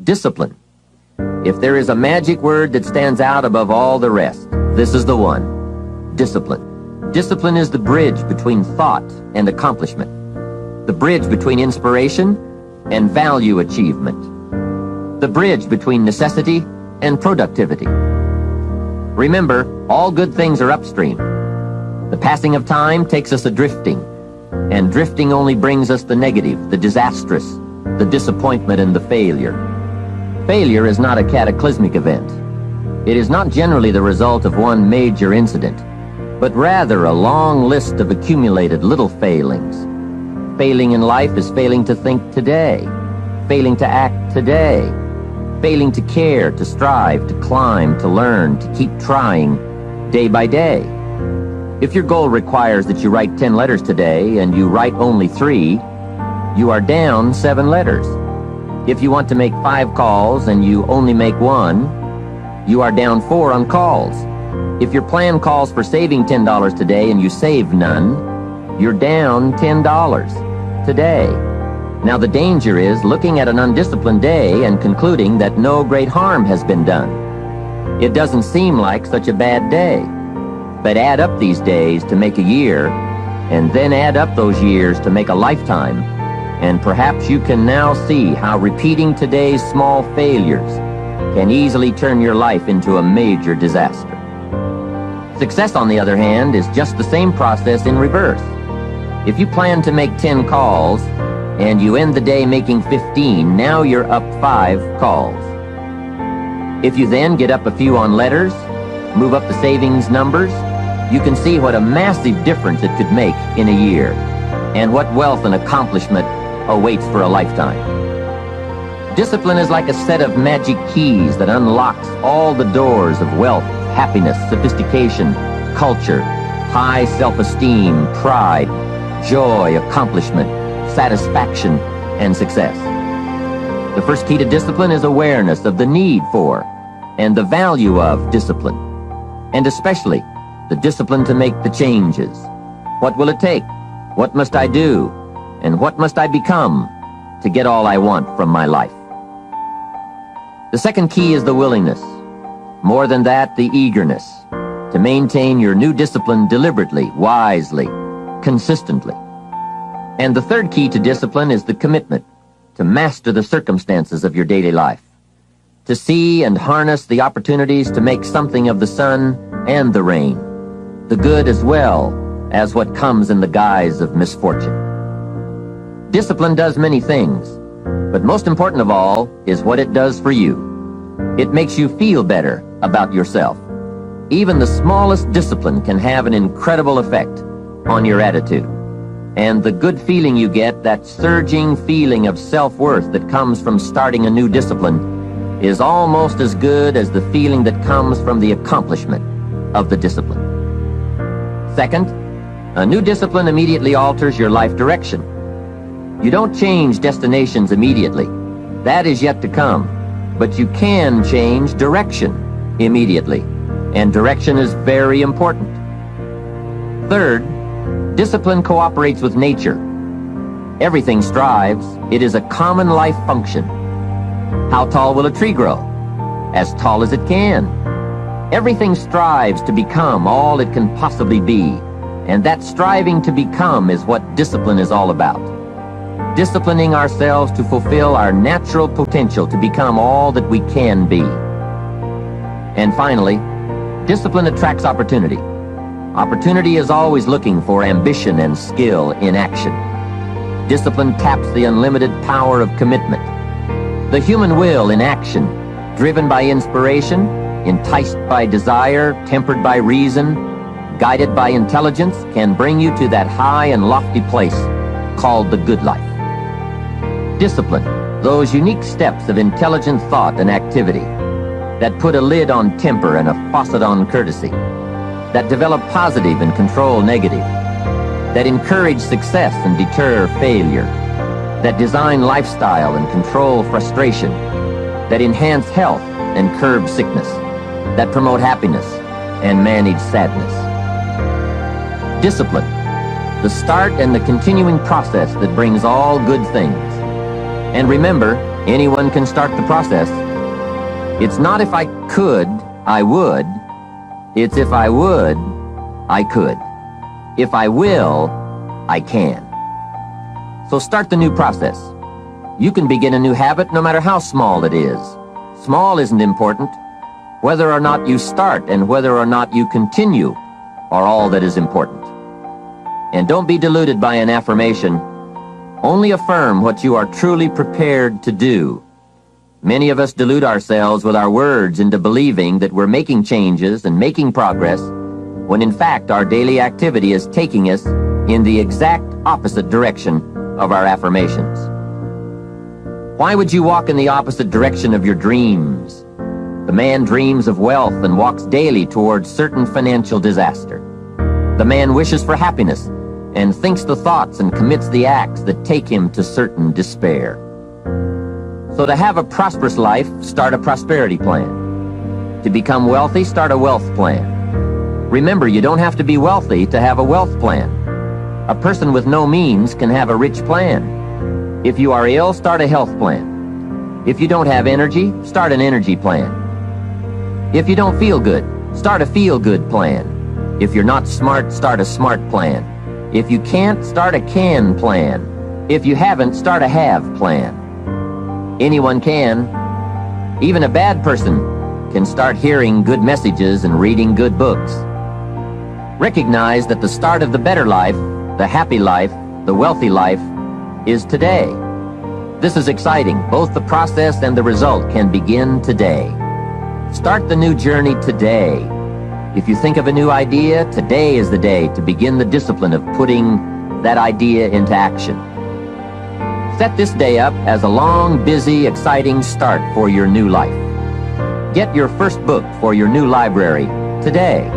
Discipline. If there is a magic word that stands out above all the rest, this is the one. Discipline. Discipline is the bridge between thought and accomplishment. The bridge between inspiration and value achievement. The bridge between necessity and productivity. Remember, all good things are upstream. The passing of time takes us a-drifting, and drifting only brings us the negative, the disastrous, the disappointment, and the failure. Failure is not a cataclysmic event. It is not generally the result of one major incident, but rather a long list of accumulated little failings. Failing in life is failing to think today, failing to act today, failing to care, to strive, to climb, to learn, to keep trying, day by day. If your goal requires that you write 10 letters today and you write only 3, you are down 7 letters. If you want to make 5 calls and you only make 1, you are down 4 on calls. If your plan calls for saving $10 today and you save none, you're down $10 today. Now the danger is looking at an undisciplined day and concluding that no great harm has been done. It doesn't seem like such a bad day. But add up these days to make a year, and then add up those years to make a lifetime, and perhaps you can now see how repeating today's small failures can easily turn your life into a major disaster. Success, on the other hand, is just the same process in reverse. If you plan to make 10 calls, and you end the day making 15, now you're up 5 calls. If you then get up a few on letters, move up the savings numbers, you can see what a massive difference it could make in a year, and what wealth and accomplishment awaits for a lifetime. Discipline is like a set of magic keys that unlocks all the doors of wealth, happiness, sophistication, culture, high self-esteem, pride, joy, accomplishment, satisfaction, and success. The first key to discipline is awareness of the need for and the value of discipline, and especially the discipline to make the changes. What will it take? What must I do? And what must I become to get all I want from my life? The second key is the willingness. More than that, the eagerness to maintain your new discipline deliberately, wisely, consistently. And the third key to discipline is the commitment to master the circumstances of your daily life, to see and harness the opportunities to make something of the sun and the rain, the good as well as what comes in the guise of misfortune. Discipline does many things, but most important of all is what it does for you. It makes you feel better about yourself. Even the smallest discipline can have an incredible effect on your attitude. And the good feeling you get, that surging feeling of self-worth that comes from starting a new discipline, is almost as good as the feeling that comes from the accomplishment of the discipline. Second, a new discipline immediately alters your life direction. You don't change destinations immediately. That is yet to come. But you can change direction immediately. And direction is very important. Third, discipline cooperates with nature. Everything strives. It is a common life function. How tall will a tree grow? As tall as it can. Everything strives to become all it can possibly be, and that striving to become is what discipline is all about. Disciplining ourselves to fulfill our natural potential to become all that we can be. And finally, discipline attracts opportunity. Opportunity is always looking for ambition and skill in action. Discipline taps the unlimited power of commitment. The human will in action, driven by inspiration, enticed by desire, tempered by reason, guided by intelligence, can bring you to that high and lofty place called the good life. Discipline, those unique steps of intelligent thought and activity that put a lid on temper and a faucet on courtesy, that develop positive and control negative, that encourage success and deter failure, that design lifestyle and control frustration, that enhance health and curb sickness, that promote happiness and manage sadness. Discipline, the start and the continuing process that brings all good things. And remember, Anyone can start the process. It's not if I could, I would. It's if I would, I could. If I will, I can. So start the new process. You can begin a new habit no matter how small it is. Small isn't important. Whether or not you start and whether or not you continue are all that is important. And don't be deluded by an affirmation. Only affirm what you are truly prepared to do. Many of us delude ourselves with our words into believing that we're making changes and making progress, when in fact our daily activity is taking us in the exact opposite direction of our affirmations. Why would you walk in the opposite direction of your dreams? The man dreams of wealth and walks daily towards certain financial disaster. The man wishes for happiness and thinks the thoughts and commits the acts that take him to certain despair. So to have a prosperous life, start a prosperity plan. To become wealthy, start a wealth plan. Remember, you don't have to be wealthy to have a wealth plan. A person with no means can have a rich plan. If you are ill, start a health plan. If you don't have energy, start an energy plan. If you don't feel good, start a feel-good plan. If you're not smart, start a smart plan. If you can't, start a can plan. If you haven't, start a have plan. Anyone can. Even a bad person can start hearing good messages and reading good books. Recognize that the start of the better life, the happy life, the wealthy life, is today. This is exciting. Both the process and the result can begin today. Start the new journey today. If you think of a new idea, today is the day to begin the discipline of putting that idea into action. Set this day up as a long, busy, exciting start for your new life. Get your first book for your new library today.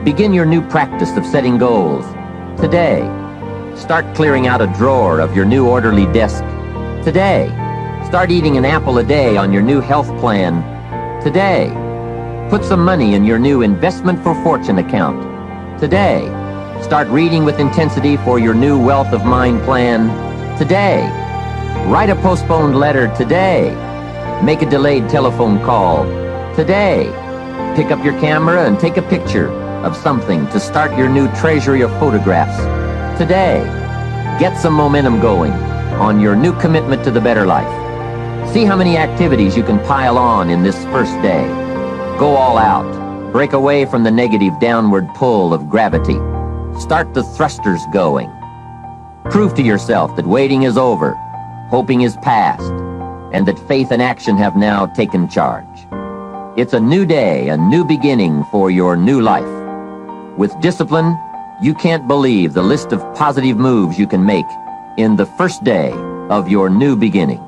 Begin your new practice of setting goals today. Start clearing out a drawer of your new orderly desk today. Start eating an apple a day on your new health plan today. Put some money in your new investment for fortune account today. Start reading with intensity for your new wealth of mind plan today. Write a postponed letter today. Make a delayed telephone call today. Pick up your camera and take a picture of something to start your new treasury of photographs today. Get some momentum going on your new commitment to the better life. See how many activities you can pile on in this first day. Go all out. Break away from the negative downward pull of gravity. Start the thrusters going. Prove to yourself that waiting is over, hoping is past, and that faith and action have now taken charge. It's a new day, a new beginning for your new life. With discipline, you can't believe the list of positive moves you can make in the first day of your new beginning.